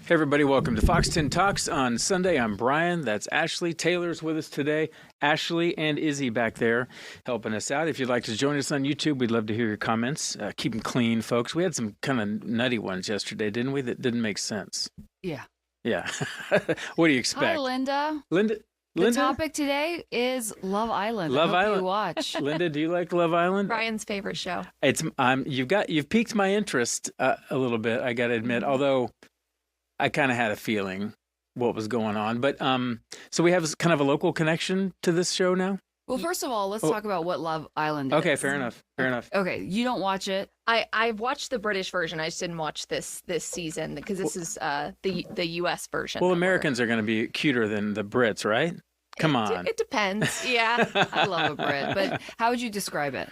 Hey everybody, welcome to Fox 10 Talks on Sunday. I'm Brian. That's Ashlie. Taylor's with us today. Ashlie and Izzy back there helping us out. If you'd like to join us on YouTube, we'd love to hear your comments. Keep them clean, folks. We had some kind of nutty ones yesterday, didn't we? That didn't make sense. Yeah. Yeah. What do you expect? Hi, Linda. Linda? The topic today is Love Island. Love I hope Island. You watch. Linda, do you like Love Island? Brian's favorite show. You've piqued my interest a little bit, I got to admit, although I kind of had a feeling what was going on. But so we have kind of a local connection to this show now? Well, first of all, let's talk about what Love Island is. Okay, fair enough. Okay, you don't watch it. I've watched the British version. I just didn't watch this season because this is the U.S. version. Well, Americans are going to be cuter than the Brits, right? Come on. It depends. Yeah. I love a Brit, but how would you describe it?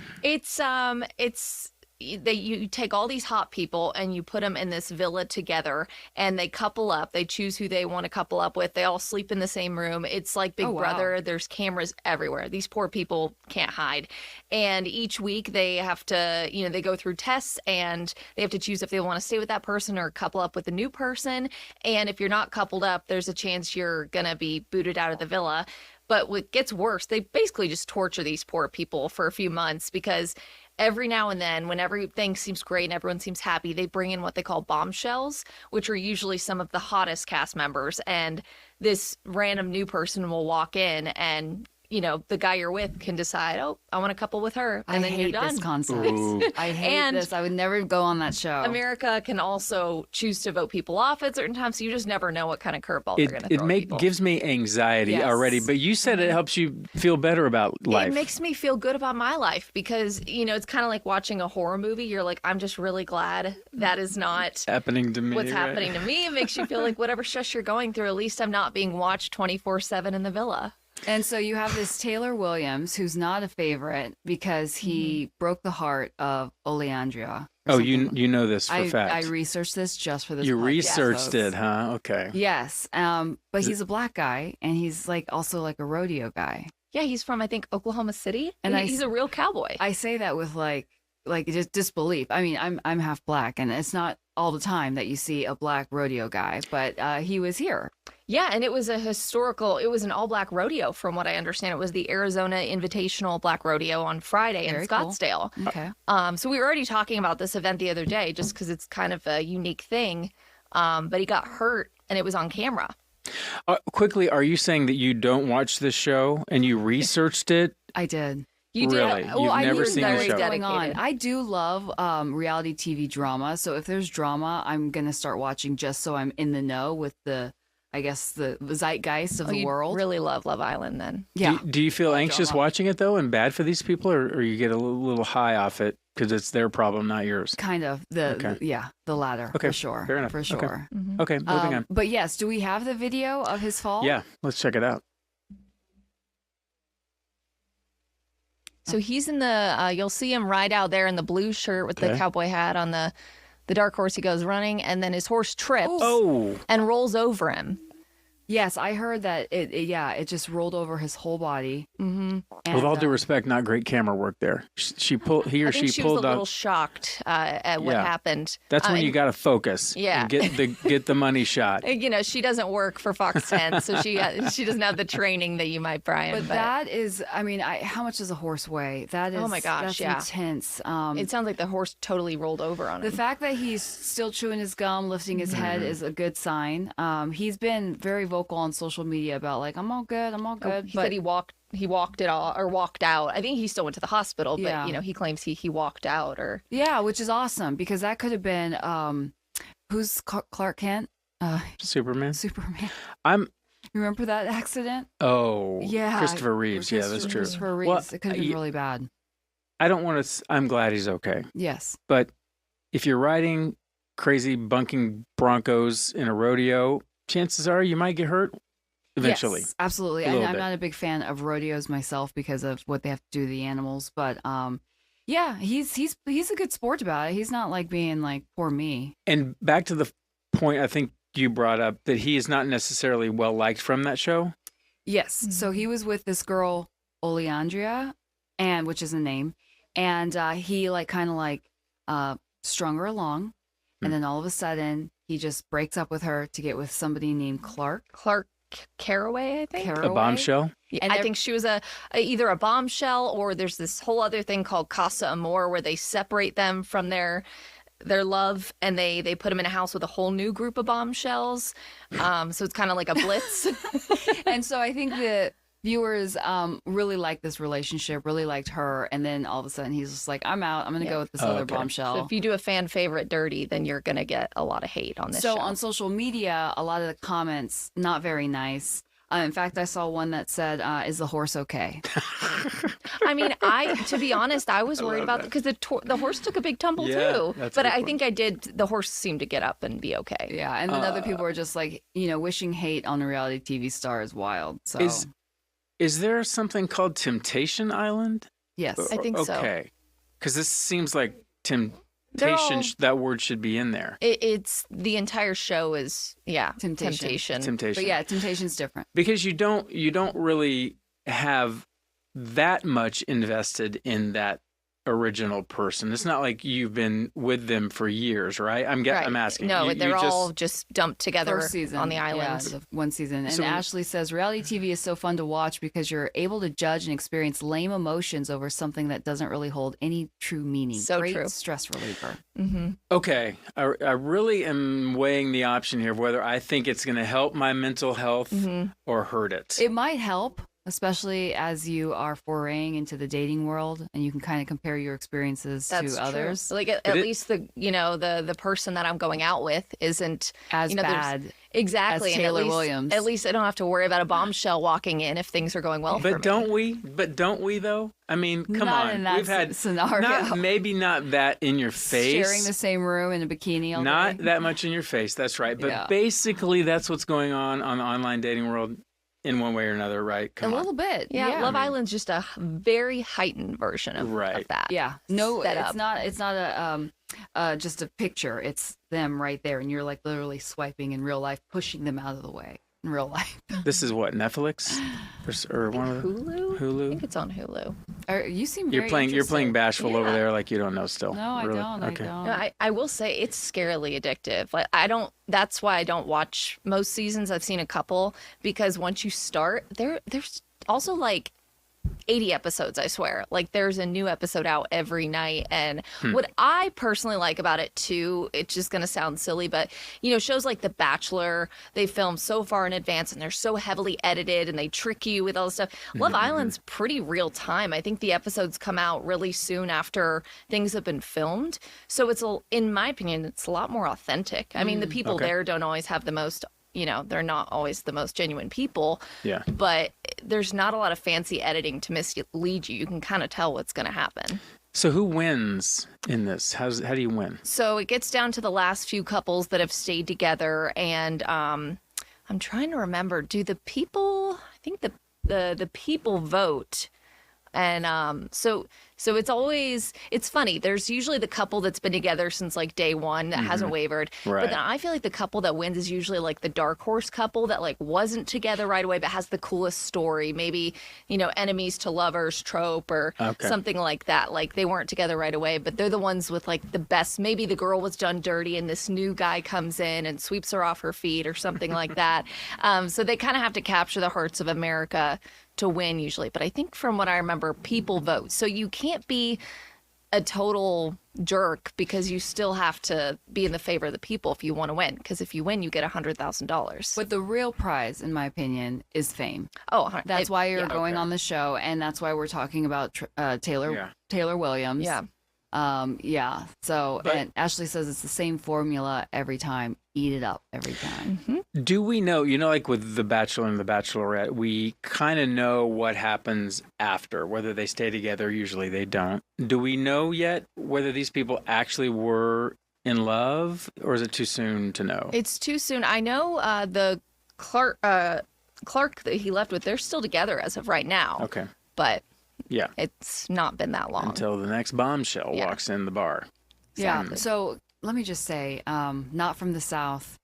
You take all these hot people and you put them in this villa together and they couple up. They choose who they want to couple up with. They all sleep in the same room. It's like Big Brother. There's cameras everywhere. These poor people can't hide. And each week they have to, they go through tests and they have to choose if they want to stay with that person or couple up with a new person. And if you're not coupled up, there's a chance you're going to be booted out of the villa. But what gets worse, they basically just torture these poor people for a few months because every now and then, when everything seems great and everyone seems happy, they bring in what they call bombshells, which are usually some of the hottest cast members. And this random new person will walk in and, the guy you're with can decide, oh, I want to couple with her. And then you're done. I hate this concept. I hate this. I would never go on that show. America can also choose to vote people off at certain times, so you just never know what kind of curveball they're going to throw at people. It gives me anxiety already, but you said it helps you feel better about life. It makes me feel good about my life because, it's kind of like watching a horror movie. You're like, I'm just really glad that is not happening to me. What's happening to me. It makes you feel like whatever stress you're going through, at least I'm not being watched 24/7 in the villa. And so you have this Taylor Williams, who's not a favorite because he broke the heart of Oleandria. Oh, you know this for fact. I researched this just for this You podcast, researched folks. it, huh? Okay. Yes. But he's a black guy, and he's also a rodeo guy. Yeah, he's from, I think, Oklahoma City. And he's a real cowboy. I say that with like just disbelief. I mean, I'm half black, and it's not all the time that you see a black rodeo guy, but he was here. Yeah, and it was it was an all-black rodeo from what I understand. It was the Arizona Invitational Black Rodeo on Friday in Scottsdale. Cool. Okay. So we were already talking about this event the other day just because it's kind of a unique thing. But he got hurt and it was on camera. Quickly, are you saying that you don't watch this show and you researched it? I did. You really? did? You've never seen the show? Going on. I do love reality TV drama. So if there's drama, I'm going to start watching just so I'm in the know with the zeitgeist of the world. Really love Love Island then. Yeah. Do you feel anxious watching it though and bad for these people or you get a little high off it because it's their problem, not yours? Kind of. The latter. Okay. For sure. Fair enough. For sure. Okay, moving on. But yes, do we have the video of his fall? Yeah, let's check it out. So he's in the, you'll see him ride out there in the blue shirt with the cowboy hat on the dark horse. He goes running and then his horse trips and rolls over him. Yes, I heard that it just rolled over his whole body. Mm-hmm. With all due respect, not great camera work there. He or she I think she pulled was a up. little shocked at what happened. That's when you got to focus. Yeah. And get the money shot. She doesn't work for Fox 10, so she doesn't have the training that you might, Brian. But that is, how much does a horse weigh? That is, oh my gosh, that's intense. It sounds like the horse totally rolled over on him. The fact that he's still chewing his gum, lifting his head is a good sign. He's been very vocal on social media about I'm all good, He said he walked it all or walked out. I think he still went to the hospital, but he claims he walked out or which is awesome because that could have been who's Clark Kent? Superman. You remember that accident? Oh, yeah, Christopher Reeves. Yeah, that's true. Christopher Reeves. It could have been really bad. I don't want to. I'm glad he's okay. Yes, but if you're riding crazy bunking broncos in a rodeo, chances are you might get hurt eventually. Yes, absolutely. And I'm not a big fan of rodeos myself because of what they have to do to the animals. But he's a good sport about it. He's not being poor me. And back to the point I think you brought up that he is not necessarily well liked from that show. Yes. Mm-hmm. So he was with this girl Oleandria, which is a name, and he strung her along. And then all of a sudden, he just breaks up with her to get with somebody named Clark. Clark Caraway, I think. A bombshell? Yeah, And I think she was either a bombshell, or there's this whole other thing called Casa Amor where they separate them from their love, and they put them in a house with a whole new group of bombshells. So it's kind of like a blitz. And so I think the viewers really liked this relationship, really liked her. And then all of a sudden he's just like, I'm out. I'm going to go with this other bombshell. So if you do a fan favorite dirty, then you're going to get a lot of hate on this show. On social media, a lot of the comments, not very nice. In fact, I saw one that said, is the horse okay? I mean, to be honest, I was worried about because the horse took a big tumble too. But I think the horse seemed to get up and be okay. Yeah, and then other people were just like, wishing hate on a reality TV star is wild. So is there something called Temptation Island? Yes, I think so. Okay, because this seems like temptation. That word should be in there. It's the entire show is temptation. But yeah, temptation's different because you don't really have that much invested in that original person. It's not like you've been with them for years, right? I'm asking. No, they're all just dumped together on the island. Yeah, one season. And Ashlie says reality TV is so fun to watch because you're able to judge and experience lame emotions over something that doesn't really hold any true meaning. So Great true. Stress reliever. Mm-hmm. Okay, I really am weighing the option here of whether I think it's going to help my mental health or hurt it. It might help, especially as you are foraying into the dating world and you can kind of compare your experiences to others. Like at least the person that I'm going out with isn't as bad. Exactly. As Taylor Williams. At least I don't have to worry about a bombshell walking in if things are going well for me. But don't we though? I mean, come not on. In that We've had scenario. maybe not that in your face. Sharing the same room in a bikini all Not day. that much in your face. That's right. But basically that's what's going on the online dating world. In one way or another, right? A little bit. Yeah. Love Island's just a very heightened version of that. Yeah. No, it's not a just a picture. It's them right there. And you're like literally swiping in real life, pushing them out of the way in real life. This is what, Netflix? Or one of the Hulu? I think it's on Hulu. You seem very You're playing bashful over there like you don't know still. No, I really? don't. Okay. I don't. No, I will say it's scarily addictive. Like that's why I don't watch most seasons. I've seen a couple because once you start, there's also like 80 episodes, I swear. Like there's a new episode out every night. And what I personally like about it too, it's just going to sound silly, but shows like The Bachelor, they film so far in advance and they're so heavily edited and they trick you with all this stuff. Love Island's pretty real time. I think the episodes come out really soon after things have been filmed. So in my opinion, it's a lot more authentic. I mean, the people there don't always have the most they're not always the most genuine people. Yeah. But there's not a lot of fancy editing to mislead you. You can kind of tell what's going to happen. So who wins in this? How do you win? So it gets down to the last few couples that have stayed together. And I'm trying to remember, do the people, I think the people vote. And so it's funny. There's usually the couple that's been together since like day one that hasn't wavered. Right. But then I feel like the couple that wins is usually like the dark horse couple that like wasn't together right away but has the coolest story. Maybe, enemies to lovers trope or something like that. Like they weren't together right away, but they're the ones with like the best. Maybe the girl was done dirty and this new guy comes in and sweeps her off her feet or something like that. So they kind of have to capture the hearts of America to win usually. But I think from what I remember, people vote. So you can't be a total jerk because you still have to be in the favor of the people if you want to win. Because if you win, you get $100,000. But the real prize, in my opinion, is fame. Oh, that's why you're going on the show, and that's why we're talking about Taylor Williams. Yeah. So, and Ashlie says it's the same formula every time. Eat it up every time. Mm-hmm. Do we know, like with The Bachelor and The Bachelorette, we kind of know what happens after, whether they stay together, usually they don't. Do we know yet whether these people actually were in love, or is it too soon to know? It's too soon. I know the Clark that he left with, they're still together as of right now. Okay. But yeah, it's not been that long. Until the next bombshell walks in the bar. Yeah. So let me just say, not from the South,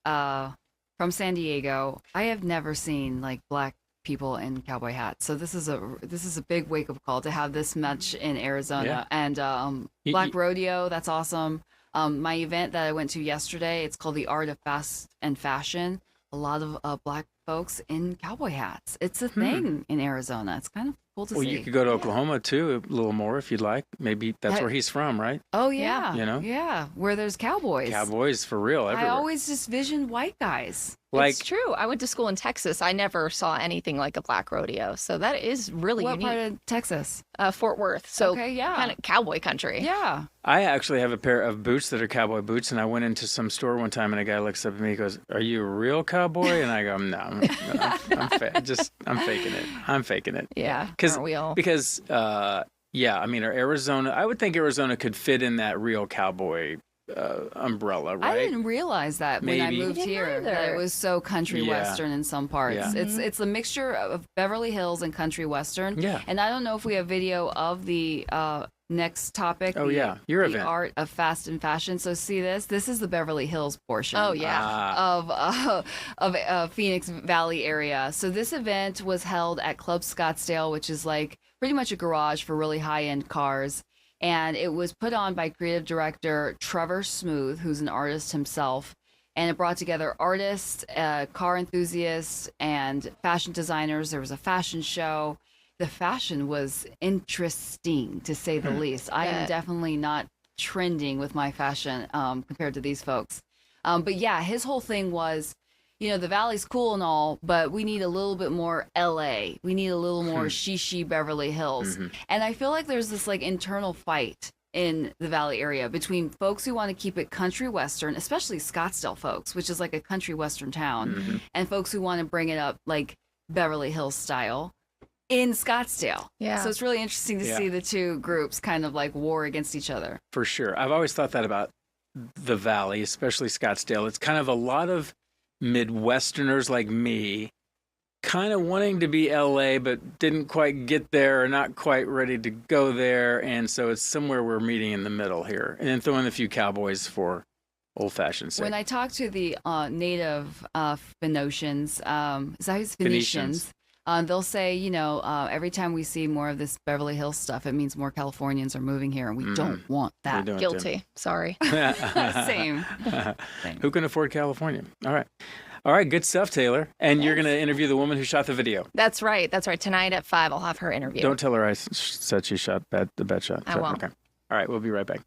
from San Diego, I have never seen like black people in cowboy hats. So this is a big wake up call to have this much in Arizona. And Black Rodeo, that's awesome. My event that I went to yesterday, it's called the Art of Fast and Fashion. A lot of Black folks in cowboy hats. It's a thing in Arizona. It's kind of cool to Well, see. you could go to Oklahoma too, a little more if you'd like. Maybe that's where he's from, right? Oh yeah, You know? yeah, where there's cowboys. Cowboys for real everywhere. I always just visioned white guys. like It's true. I went to school in Texas. I never saw anything like a black rodeo. So that is really What unique. part of Texas? Fort Worth. So Okay, yeah. kind of cowboy country. Yeah. I actually have a pair of boots that are cowboy boots, and I went into some store one time, and a guy looks up at me, and goes, "Are you a real cowboy?" And I go, "No, I'm faking it. I'm faking it." Yeah. Aren't we all? Because yeah, I mean, Arizona. I would think Arizona could fit in that real cowboy umbrella, right? I didn't realize that when I Maybe. moved I didn't here that either. it was so country Yeah. western in some parts. Yeah. It's a mixture of Beverly Hills and country western. Yeah. And I don't know if we have video of the next topic. Oh, the, yeah. Your the event. art of fast and fashion. So see this. This is the Beverly Hills portion. Oh, yeah. Of Phoenix Valley area. So this event was held at Club Scottsdale, which is like pretty much a garage for really high end cars. And it was put on by creative director Trevor Smooth, who's an artist himself. And it brought together artists, car enthusiasts, and fashion designers. There was a fashion show. The fashion was interesting, to say the least. I am Bet. definitely not trending with my fashion compared to these folks. But yeah, his whole thing was, you know, the Valley's cool and all, but we need a little bit more LA. We need a little more shishi Beverly Hills. And I feel like there's this like internal fight in the Valley area between folks who want to keep it country western, especially Scottsdale folks, which is like a country western town, and folks who want to bring it up like Beverly Hills style in Scottsdale. Yeah. So it's really interesting to Yeah. see the two groups kind of like war against each other. For sure. I've always thought that about the Valley, especially Scottsdale. It's kind of a lot of Midwesterners like me kind of wanting to be LA, but didn't quite get there or not quite ready to go there. And so it's somewhere we're meeting in the middle here. And then throw in a few cowboys for old fashioned sake. When I talk to the native Phoenicians, is that who's Phoenicians. Phoenicians? They'll say, you know, every time we see more of this Beverly Hills stuff, it means more Californians are moving here, and we don't want We that. don't, Guilty. Sorry. Same. Who can afford California? All right. All right. Good stuff, Taylor. And you're going to interview the woman who shot the video. That's right. That's right. Tonight at 5, I'll have her interview. Don't tell her I said she shot the bad shot. I won't. Okay. All right. We'll be right back.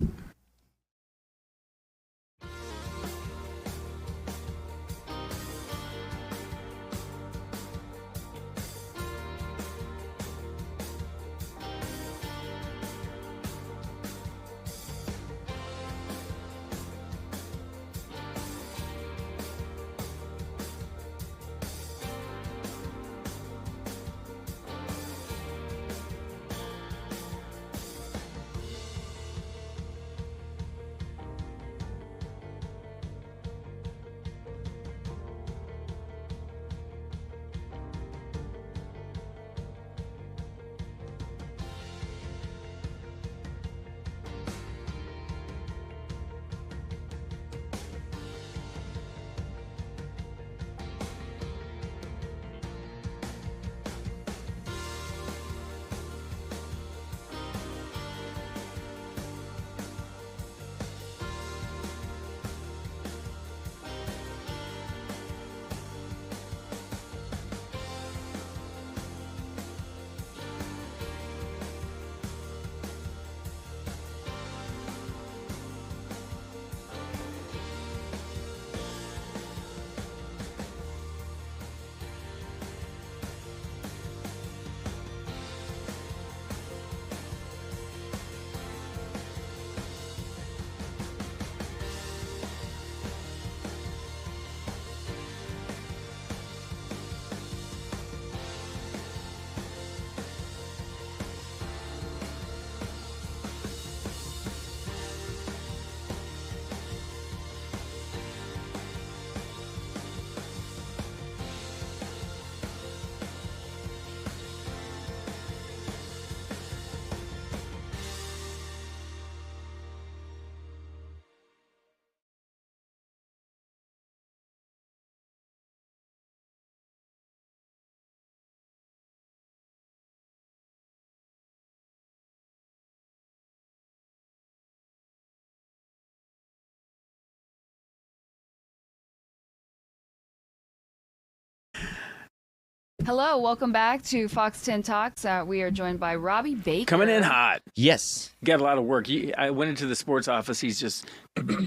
Hello, welcome back to Fox 10 Talks. We are joined by Robbie Baker. Coming in hot. Yes. Got a lot of work. I went into the sports office. He's just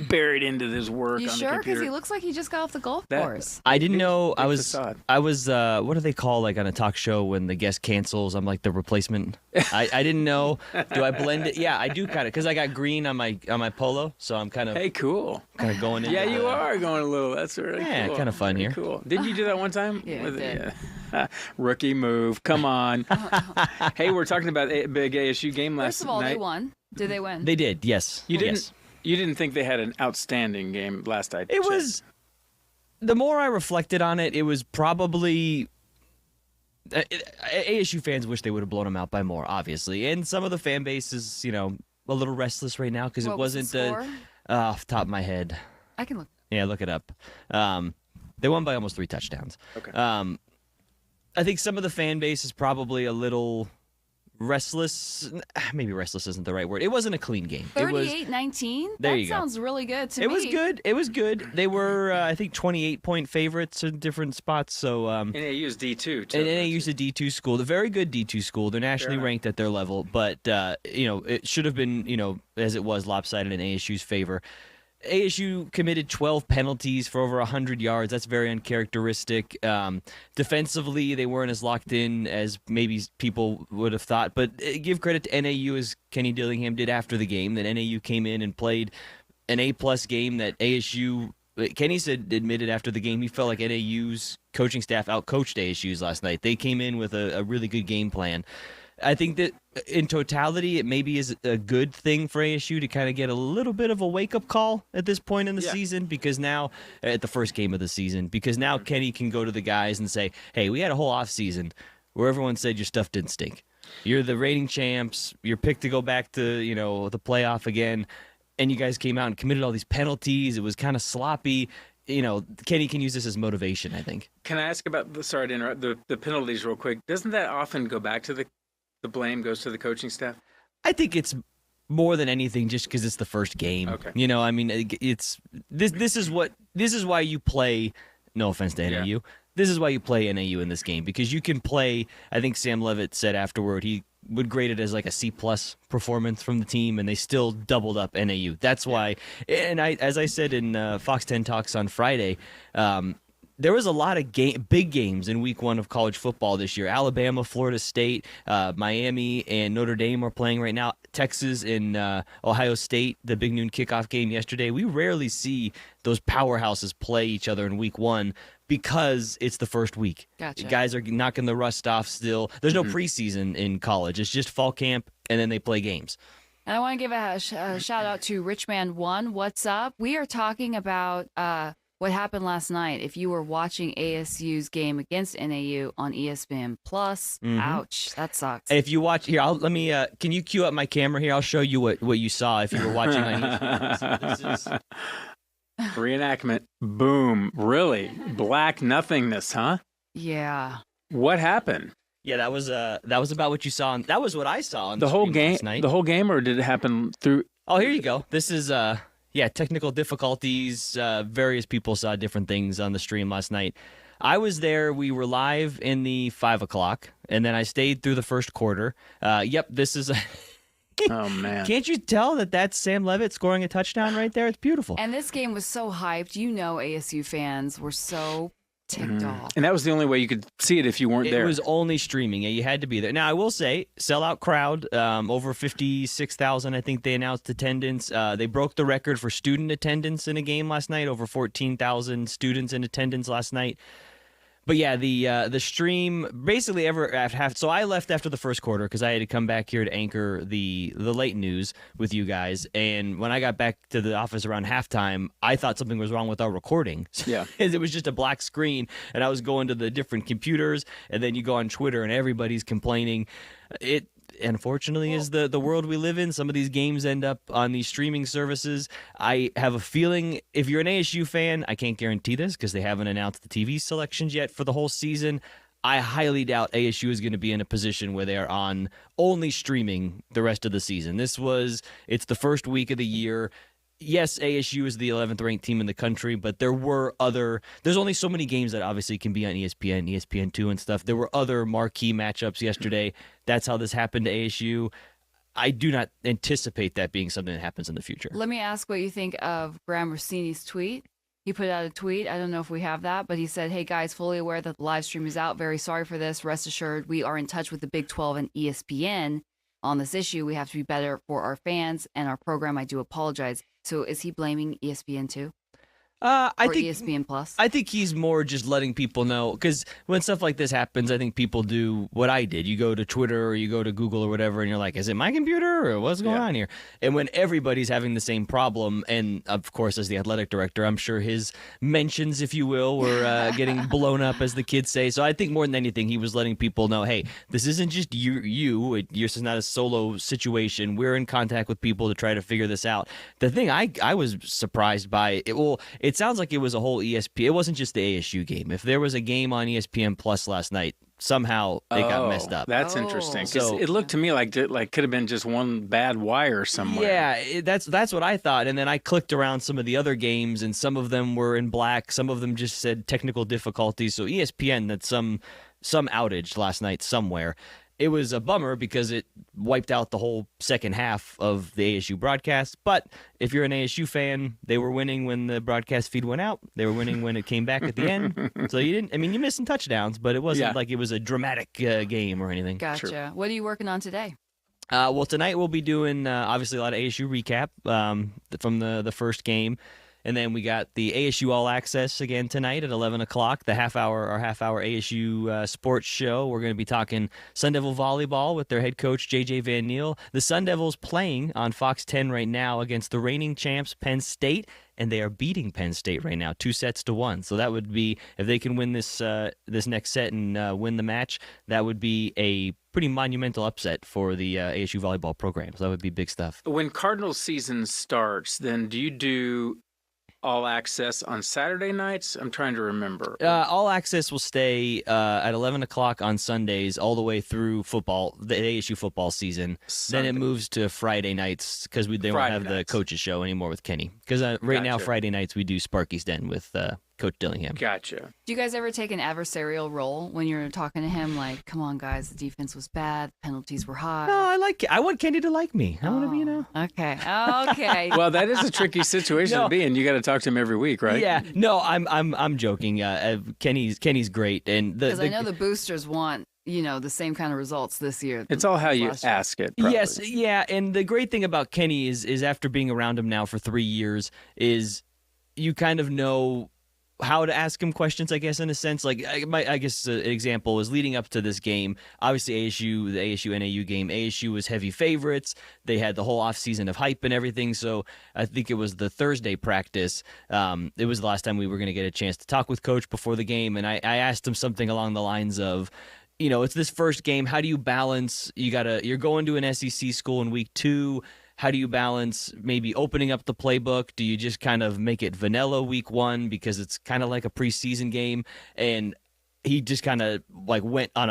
buried into his work You on sure? the Because computer. he looks like he just got off the golf course. I didn't know big I was facade. what do they call like on a talk show when the guest cancels? I'm like the replacement. I didn't know. Do I blend it? Yeah, I do kind of because I got green on my polo, so I'm kind of Hey, cool. going in. Yeah, you are going a little. That's really Yeah, cool. kinda fun Very here. Cool. Didn't you do that one time? Yeah, I did. Yeah. Rookie move. Come on. Hey, we're talking about a big ASU game last First of all, night. they won. Did they win? They did. Yes. You didn't. Yes. You didn't think they had an outstanding game last night? It was. The more I reflected on it, it was probably. ASU fans wish they would have blown them out by more, obviously, and some of the fan base is, a little restless right now because it What was the wasn't score? Off the top of my head. I can look. Yeah, look it up. They won by almost 3 touchdowns. Okay. I think some of the fan base is probably a little restless. Maybe restless isn't the right word. It wasn't a clean game. 38-19? There That you go. sounds really good to me. It was good. It was good. They were, I think, 28-point favorites in different spots. So, NAU's D2 too. and NAU's a D2 school, a very good D2 school. They're nationally Fair ranked at their level, but it should have been, as it was, lopsided in ASU's favor. ASU committed 12 penalties for over 100 yards. That's very uncharacteristic. Defensively, they weren't as locked in as maybe people would have thought. But give credit to NAU, as Kenny Dillingham did after the game, that NAU came in and played an A-plus game that ASU. Kenny admitted after the game he felt like NAU's coaching staff outcoached ASU's last night. They came in with a really good game plan. I think that in totality, it maybe is a good thing for ASU to kind of get a little bit of a wake-up call at this point in the season, because now, at the first game of the season, because now Kenny can go to the guys and say, hey, we had a whole offseason where everyone said your stuff didn't stink. You're the reigning champs. You're picked to go back to, the playoff again, and you guys came out and committed all these penalties. It was kind of sloppy. Kenny can use this as motivation, I think. Can I ask about sorry to interrupt, the penalties real quick? Doesn't that often go back to the blame goes to the coaching staff? I think it's more than anything just because it's the first game. Okay. It's this is why you play. No offense to NAU. Yeah. This is why you play NAU in this game, because you can play. I think Sam Levitt said afterward he would grade it as like a C+ performance from the team, and they still doubled up NAU. That's why. And as I said in Fox 10 Talks on Friday. There was a lot of big games in week 1 of college football this year. Alabama, Florida State, Miami, and Notre Dame are playing right now. Texas and Ohio State, the big noon kickoff game yesterday. We rarely see those powerhouses play each other in week 1 because it's the first week. Gotcha. Guys are knocking the rust off still. There's no preseason in college. It's just fall camp, and then they play games. And I want to give a shout out to Richman1. What's up? We are talking about what happened last night. If you were watching ASU's game against NAU on ESPN Plus, ouch, that sucks. If you watch here, let me. Can you cue up my camera here? I'll show you what you saw if you were watching on ESPN. So this is Reenactment. Boom. Really? Black nothingness, huh? Yeah. What happened? yeah, that was about what you saw. That was what I saw on The whole stream game. last night. The whole game, or did it happen through? Oh, here you go. This is technical difficulties. Various people saw different things on the stream last night. I was there. We were live in the 5 o'clock, and then I stayed through the first quarter. Yep, this is. Oh man! Can't you tell that that's Sam Levitt scoring a touchdown right there? It's beautiful. And this game was so hyped. ASU fans were so ticked off. And that was the only way you could see it if you weren't It there. was only streaming. Yeah, you had to be there. Now, I will say, sellout crowd, over 56,000, I think they announced attendance. They broke the record for student attendance in a game last night, over 14,000 students in attendance last night. But yeah, the stream basically so I left after the first quarter because I had to come back here to anchor the late news with you guys. And when I got back to the office around halftime, I thought something was wrong with our recording. Yeah. It was just a black screen, and I was going to the different computers, and then you go on Twitter and everybody's complaining. It unfortunately is the world we live in. Some of these games end up on these streaming services. I have a feeling if you're an ASU fan, I can't guarantee this because they haven't announced the TV selections yet for the whole season. I highly doubt ASU is going to be in a position where they are on only streaming the rest of the season. It's the first week of the year. yes, ASU is the 11th ranked team in the country, but there's only so many games that obviously can be on ESPN, ESPN2 and stuff. There were other marquee matchups yesterday. That's how this happened to ASU. I do not anticipate that being something that happens in the future. Let me ask what you think of Graham Rossini's tweet. He put out a tweet. I don't know if we have that, but he said, "Hey guys, fully aware that the live stream is out. Very sorry for this. Rest assured, we are in touch with the Big 12 and ESPN on this issue. We have to be better for our fans and our program. I do apologize." So is he blaming ESPN too? I Or think ESPN Plus? I think he's more just letting people know, because when stuff like this happens, I think people do what I did. You go to Twitter or you go to Google or whatever, and you're like, is it my computer or what's going on here? And when everybody's having the same problem, and of course, as the athletic director, I'm sure his mentions, if you will, were getting blown up, as the kids say. So I think more than anything, he was letting people know, hey, this isn't just this is not a solo situation. We're in contact with people to try to figure this out. The thing I was surprised by, it sounds like it was a whole ESPN. It wasn't just the ASU game. If there was a game on ESPN Plus last night, somehow it got messed up. That's interesting. 'Cause So it looked to me like could have been just one bad wire somewhere. Yeah, that's what I thought. And then I clicked around some of the other games, and some of them were in black. Some of them just said technical difficulties. So ESPN, that's some outage last night somewhere. It was a bummer because it wiped out the whole second half of the ASU broadcast. But if you're an ASU fan, they were winning when the broadcast feed went out. They were winning when it came back at the end. So you're missing touchdowns, but it wasn't like it was a dramatic game or anything. Gotcha. True. What are you working on today? Well, tonight we'll be doing obviously a lot of ASU recap from the first game. And then we got the ASU All Access again tonight at 11 o'clock, our half-hour ASU sports show. We're going to be talking Sun Devil volleyball with their head coach, J.J. Van Niel. The Sun Devils playing on Fox 10 right now against the reigning champs, Penn State, and they are beating Penn State right now, 2-1. So that would be, if they can win this next set and win the match, that would be a pretty monumental upset for the ASU volleyball program. So that would be big stuff. When Cardinals season starts, then do you do All Access on Saturday nights? I'm trying to remember. All Access will stay at 11 o'clock on Sundays all the way through football, the ASU football season. Sunday. Then it moves to Friday nights because they won't have the coaches show anymore with Kenny. Because right now, Friday nights, we do Sparky's Den with Coach Dillingham. Gotcha. Do you guys ever take an adversarial role when you're talking to him? Like, come on, guys, the defense was bad, penalties were high. No, I want Kenny to like me. I want to be, Okay. Okay. Well, that is a tricky situation to be in. You got to talk to him every week, right? Yeah. No, I'm joking. Kenny's great, and Because I know the boosters want the same kind of results this year. It's all how you last year. ask it. Probably. Yes, yeah, and the great thing about Kenny is after being around him now for 3 years, is you kind of know how to ask him questions, I guess, in a sense. Like, I guess an example is leading up to this game, obviously the ASU NAU game, ASU was heavy favorites. They had the whole offseason of hype and everything, so I think it was the Thursday practice. It was the last time we were going to get a chance to talk with Coach before the game, and I asked him something along the lines of, it's this first game. How do you balance? You're going to an SEC school in week 2. How do you balance maybe opening up the playbook? Do you just kind of make it vanilla week 1 because it's kind of like a preseason game? And he just kind of went on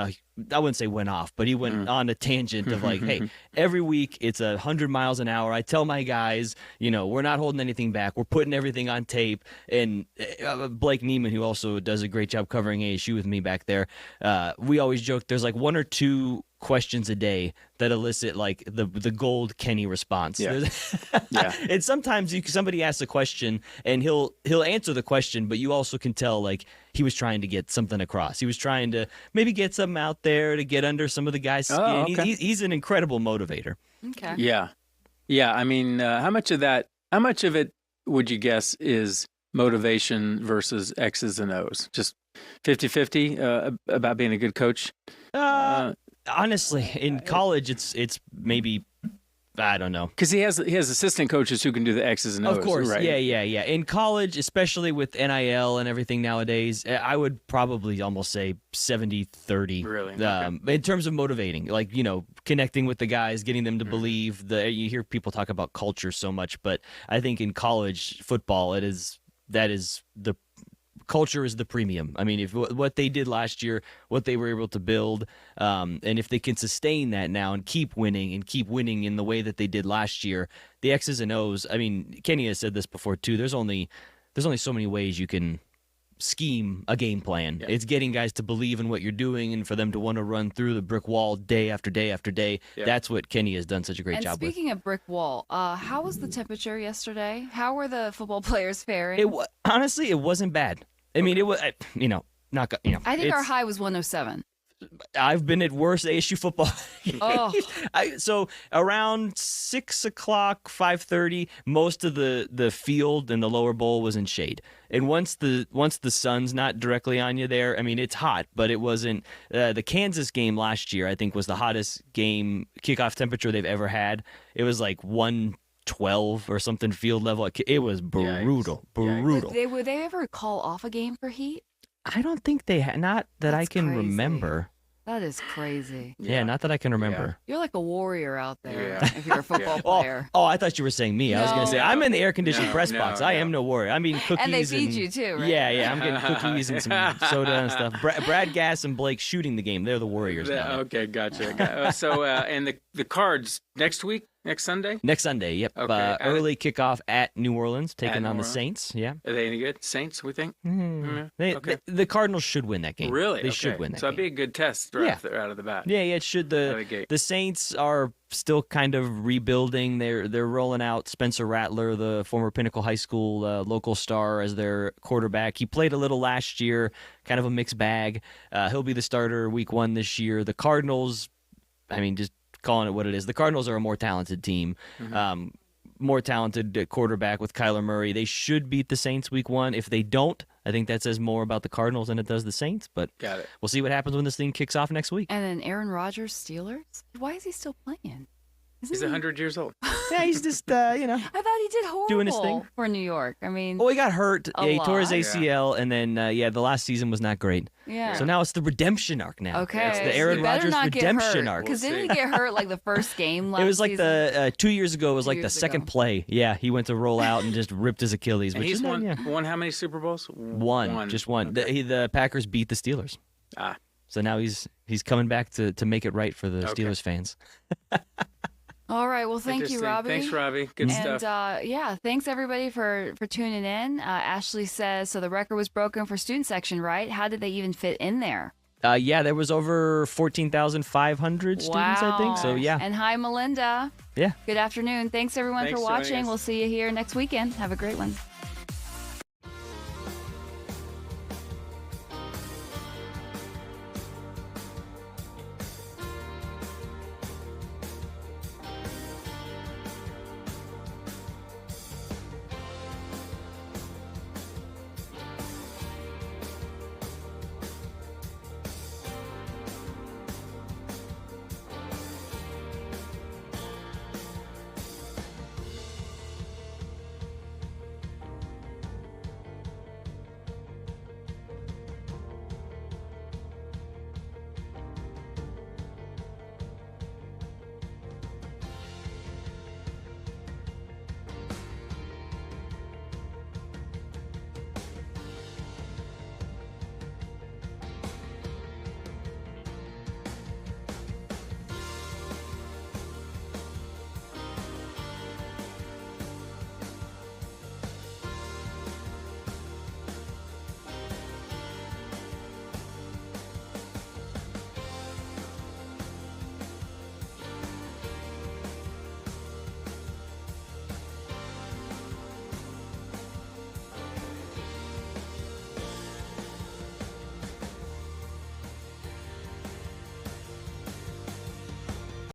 I wouldn't say went off, but he went on a tangent of hey, every week it's 100 miles an hour. I tell my guys, we're not holding anything back. We're putting everything on tape. And Blake Neiman, who also does a great job covering ASU with me back there, we always joke there's 1 or 2 questions a day that elicit the gold Kenny response. Yeah. Yeah. And sometimes somebody asks a question and he'll answer the question, but you also can tell he was trying to get something across. He was trying to maybe get something out there to get under some of the guys' skin. Oh, okay. He's an incredible motivator. Okay. Yeah. Yeah. I mean, how much of it would you guess is motivation versus X's and O's? Just 50-50 about being a good coach? Honestly, in college, it's maybe, I don't know. Because he has assistant coaches who can do the X's and O's. Of course, right? Yeah. In college, especially with NIL and everything nowadays, I would probably almost say 70-30. Really? Okay. In terms of motivating, connecting with the guys, getting them to believe. You hear people talk about culture so much, but I think in college football, that is the culture is the premium. I mean, if what they did last year, what they were able to build, and if they can sustain that now and keep winning in the way that they did last year, the X's and O's. I mean, Kenny has said this before too. There's only so many ways you can scheme a game plan. Yeah. It's getting guys to believe in what you're doing and for them to want to run through the brick wall day after day after day. Yeah. That's what Kenny has done such a great job with. Speaking of brick wall, how was the temperature yesterday? How were the football players faring? Honestly, it wasn't bad. I mean, it was, not. I think our high was 107. I've been at worse ASU football. Oh. So around 6 o'clock, 5:30, most of the field and the lower bowl was in shade. And once the sun's not directly on you there, I mean, it's hot, but it wasn't. The Kansas game last year, I think, was the hottest game kickoff temperature they've ever had. It was like 112 or something field level. It was brutal. Would they ever call off a game for heat? I don't think they had. Not that I can remember. That is crazy. Yeah, not that I can remember. You're like a warrior out there if you're a football player. Oh, I thought you were saying me. I was going to say, I'm in the air-conditioned press box. I am no warrior. I mean, cookies. And they feed you too, right? Yeah, I'm getting cookies and some soda and stuff. Brad Gass and Blake shooting the game. They're the warriors now. Okay, gotcha. So, and the Cards next week? Next Sunday? Next Sunday, yep. Okay, early kickoff at New Orleans, taking on the Saints. Yeah. Are they any good? Saints, we think? The Cardinals should win that game. Really? They should win that so game. It'd be a good test out of the bat. Yeah, it should. The Saints are still kind of rebuilding. They're rolling out Spencer Rattler, the former Pinnacle High School local star, as their quarterback. He played a little last year, kind of a mixed bag. He'll be the starter week 1 this year. The Cardinals, I mean, just calling it what it is. The Cardinals are a more talented team, more talented quarterback with Kyler Murray. They should beat the Saints week 1. If they don't, I think that says more about the Cardinals than it does the Saints. But we'll see what happens when this thing kicks off next week. And then Aaron Rodgers, Steelers? Why is he still playing? He's 100 years old. Yeah, he's just, I thought he did horrible doing his thing for New York. I mean, he got hurt. He tore his ACL, and then the last season was not great. Yeah. So now it's the redemption arc now. Okay. It's the Aaron Rodgers redemption arc. Because didn't he get hurt like the first game last season? It was like the 2 years ago. It was like the second play. Yeah, he went to roll out and just ripped his Achilles. And he's won how many Super Bowls? One. Just one. Okay. The Packers beat the Steelers. So now he's coming back to make it right for the Steelers fans. All right. Well, thank you, Robbie. Thanks, Robbie. Good stuff. And thanks everybody for tuning in. Ashlie says, so the record was broken for student section, right? How did they even fit in there? There was over 14,500 students, I think. So, yeah. And hi, Melinda. Yeah. Good afternoon. Thanks, everyone, for watching. We'll see you here next weekend. Have a great one.